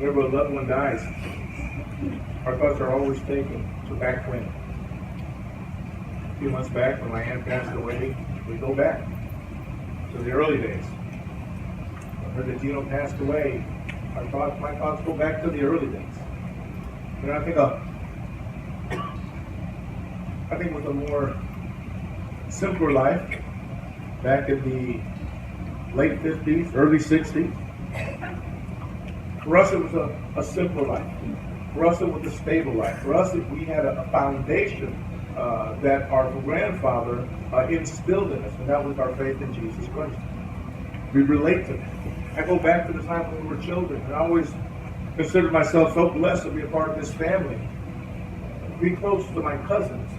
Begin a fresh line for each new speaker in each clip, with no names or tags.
whenever a loved one dies, our thoughts are always taken to back when. A few months back, when my aunt passed away, we go back to the early days. I heard that Geno passed away. My thoughts go back to the early days. And I think with a more simpler life, back in the late 50s, early 60s, for us it was a simpler life. For us it was a stable life. For us we had a foundation that our grandfather instilled in us, and that was our faith in Jesus Christ. We relate to that. I go back to the time when we were children, and I always considered myself so blessed to be a part of this family. Be close to my cousins.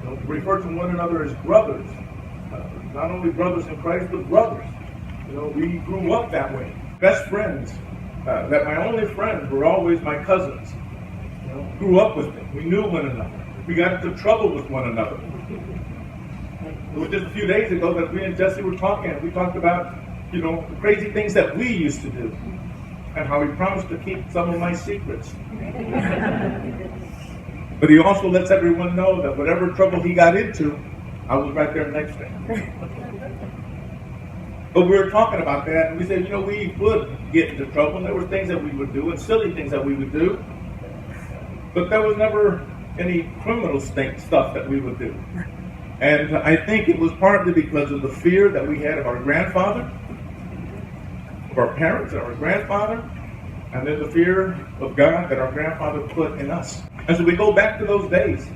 To refer to one another as brothers. Not only brothers in Christ, but brothers. We grew up that way. Best friends. That my only friends were always my cousins. Grew up with them. We knew one another. We got into trouble with one another. It was just a few days ago that we and Jesse were talking, and we talked about, the crazy things that we used to do, and how he promised to keep some of my secrets. But he also lets everyone know that whatever trouble he got into, I was right there next to him. But we were talking about that, and we said, we would get into trouble, and there were things that we would do, and silly things that we would do. But there was never any criminal stuff that we would do. And I think it was partly because of the fear that we had of our grandfather, of our parents, and our grandfather, and then the fear of God that our grandfather put in us. And so we go back to those days.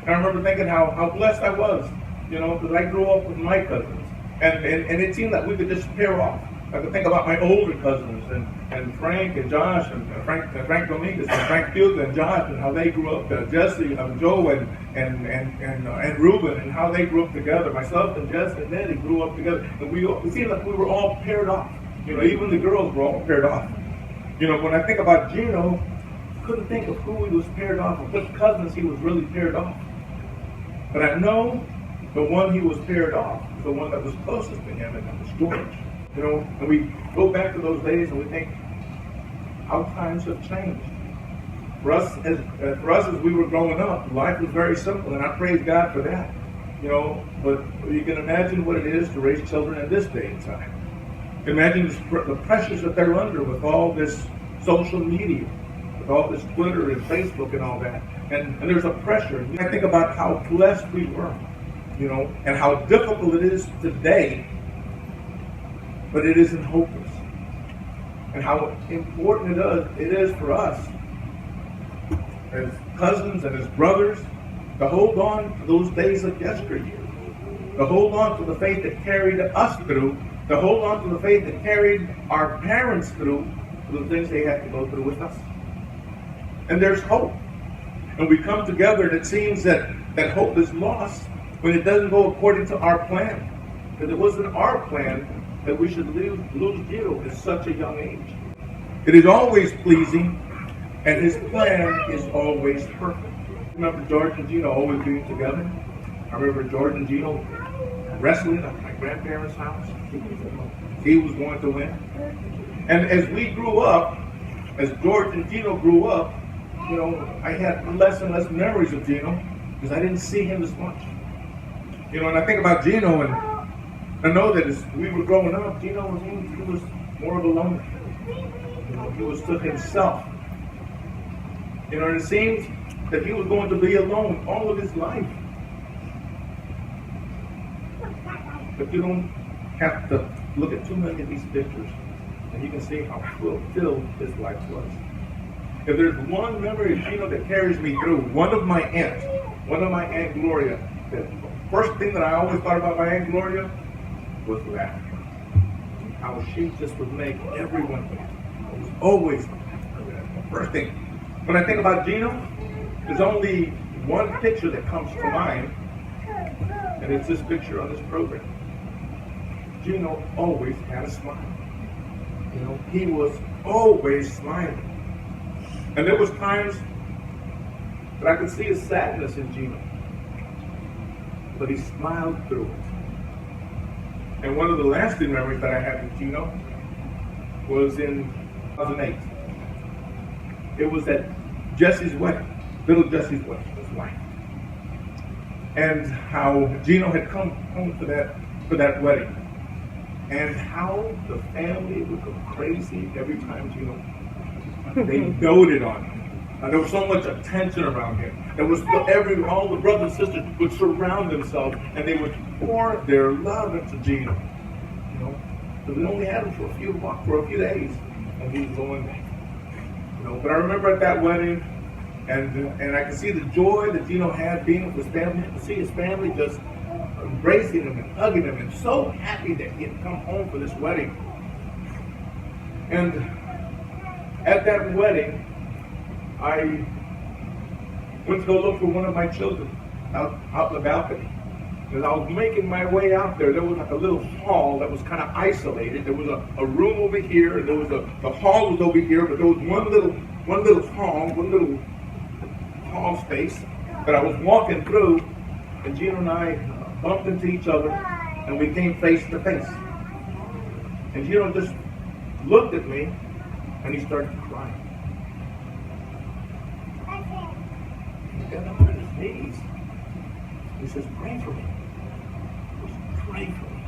And I remember thinking how blessed I was, because I grew up with my cousins. And it seemed that we could just pair off. I could think about my older cousins, and Frank and Josh, and Frank Dominguez, and Frank Hugo and Josh, and how they grew up, Jesse, Joe, and Ruben, and how they grew up together. Myself and Jess and Nettie grew up together. And it seemed like we were all paired off. Even the girls were all paired off. When I think about Geno, I couldn't think of who he was paired off, or what cousins he was really paired off. But I know the one he was paired off, the one that was closest to him, and that was George. And we go back to those days and we think how times have changed. For us as we were growing up, life was very simple, and I praise God for that. But you can imagine what it is to raise children in this day and time. Imagine the pressures that they're under with all this social media, with all this Twitter and Facebook and all that. And there's a pressure. I think about how blessed we were, and how difficult it is today, but it isn't hopeless. And how important it is for us as cousins and as brothers to hold on to those days of yesteryear, to hold on to the faith that carried us through, to hold on to the faith that carried our parents through the things they had to go through with us. And there's hope. And we come together, and it seems that hope is lost when it doesn't go according to our plan. Because it wasn't our plan that we should lose Geno at such a young age. It is always pleasing, and his plan is always perfect. Remember George and Geno always being together? I remember George and Geno wrestling at my grandparents' house. He was going to win. And as we grew up, as George and Geno grew up, I had less and less memories of Geno because I didn't see him as much. And I think about Geno, and I know that as we were growing up, Geno was more of a loner. He was to himself. And it seems that he was going to be alone all of his life. But you don't have to look at too many of these pictures, and you can see how fulfilled his life was. If there's one memory of Geno that carries me through, one of my aunts, Aunt Gloria, the first thing that I always thought about my Aunt Gloria was laughter. How she just would make everyone laugh. It was always the first thing. When I think about Geno, there's only one picture that comes to mind, and it's this picture on this program. Geno always had a smile. He was always smiling. And there was times that I could see a sadness in Geno, but he smiled through it. And one of the lasting memories that I have with Geno was in 2008. it was at Jesse's wedding, little Jesse's wedding, his wife. And how Geno had come home for that wedding. And how the family would go crazy every time Geno, they doted on him. And there was so much attention around him. There was all the brothers and sisters would surround themselves and they would pour their love into Geno. You know, because we only had him for a few days, and he was going back. You know, but I remember at that wedding, and I could see the joy that Geno had being with his family. I could see his family just embracing him and hugging him, and so happy that he had come home for this wedding. And at that wedding, I went to go look for one of my children out in the balcony. As I was making my way out there, there was like a little hall that was kind of isolated. There was a room over here, and there was the hall was over here, but there was one little hall space that I was walking through, and Geno and I bumped into each other, and we came face to face. And Geno just looked at me, and he started crying. He got up on his knees. He says, "Pray for me. Pray for me."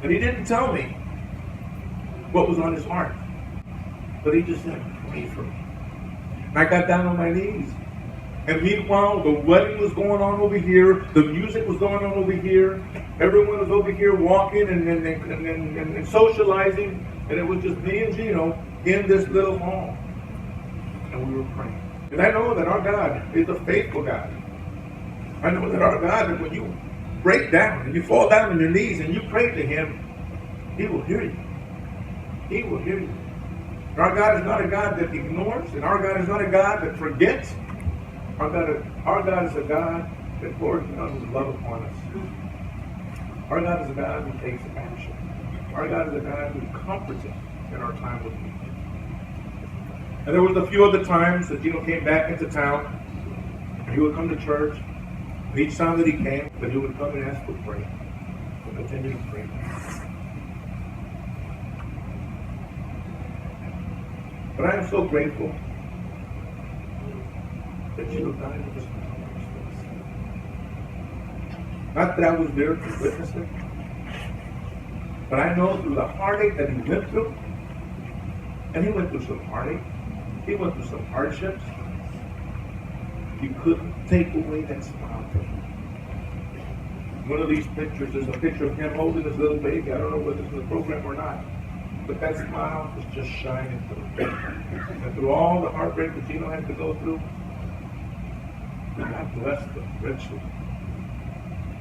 And he didn't tell me what was on his heart, but he just said, "Pray for me." And I got down on my knees. And meanwhile, the wedding was going on over here. The music was going on over here. Everyone was over here walking and socializing. And it was just me and Geno in this little hall. And we were praying. And I know that our God is a faithful God. I know that our God, that when you break down and you fall down on your knees and you pray to Him, He will hear you. He will hear you. And our God is not a God that ignores, and our God is not a God that forgets. Our God is a God that pours down His love upon us. Our God is a God who takes action. Our God is a God who comforts us in our time with Him. And there was a few other times that Geno came back into town, and he would come to church. And each time that he came, that he would come and ask for prayer. And continue to pray. But I am so grateful that Geno died with us. Not that I was there to witness it, but I know through the heartache that he went through, and he went through some heartache, he went through some hardships, you couldn't take away that smile from him. One of these pictures is a picture of him holding his little baby. I don't know whether it's in the program or not, but that smile was just shining through. And through all the heartbreak that Geno had to go through, God blessed him richly.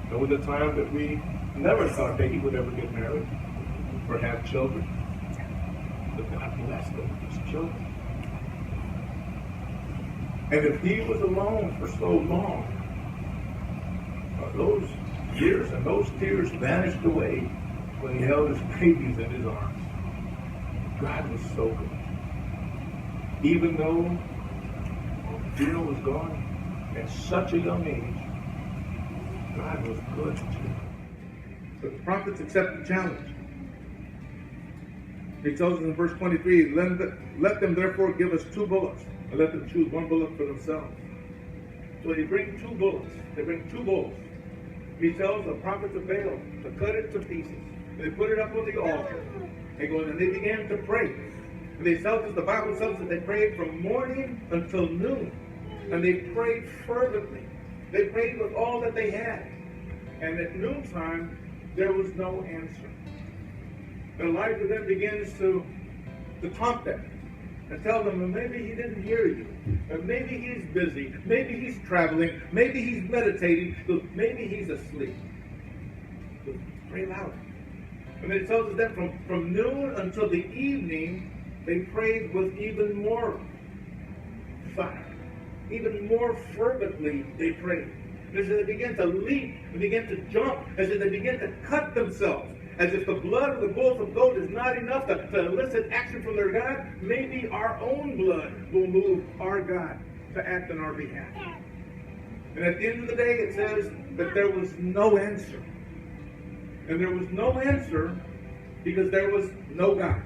There was a time that we never thought that he would ever get married or have children. But God blessed him with his children. And if he was alone for so long, those years and those tears vanished away when he held his babies in his arms. God was so good. Even though Geno was gone at such a young age, God was good to Geno. But the prophets accepted the challenge. He tells us in verse 23, let them therefore give us 2 bullocks, and let them choose 1 bullock for themselves. So they bring 2 bullocks. They bring 2 bulls. He tells the prophets of Baal to cut it to pieces. And they put it up on the altar. And they began to pray. And they tell us, the Bible tells us that they prayed from morning until noon. And they prayed fervently. They prayed with all that they had. And at noontime, there was no answer. And Elijah then begins to taunt them and tell them, well, maybe he didn't hear you. Or maybe he's busy. Maybe he's traveling. Maybe he's meditating. Maybe he's asleep. So pray louder. And it tells us that from noon until the evening, they prayed with even more fire. Even more fervently they prayed. As they began to leap, they began to jump, as they began to cut themselves. As if the blood of the bulls of gold is not enough to elicit action from their God, maybe our own blood will move our God to act on our behalf. And at the end of the day, it says that there was no answer. And there was no answer because there was no God.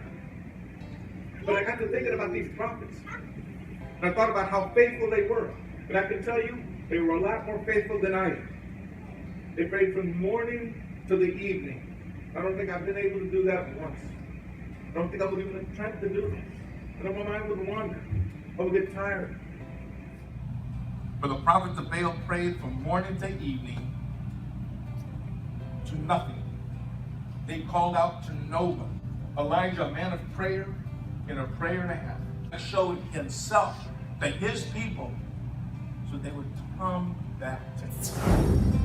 But I got to thinking about these prophets. And I thought about how faithful they were. And I can tell you, they were a lot more faithful than I am. They prayed from morning to the evening. I don't think I've been able to do that once. I don't think I would even attempt to do this. I know my mind would wander. I would get tired. But the prophets of Baal prayed from morning to evening to nothing. They called out to nobody. Elijah, a man of prayer, in a prayer and a half, showed himself to his people so they would come back to him.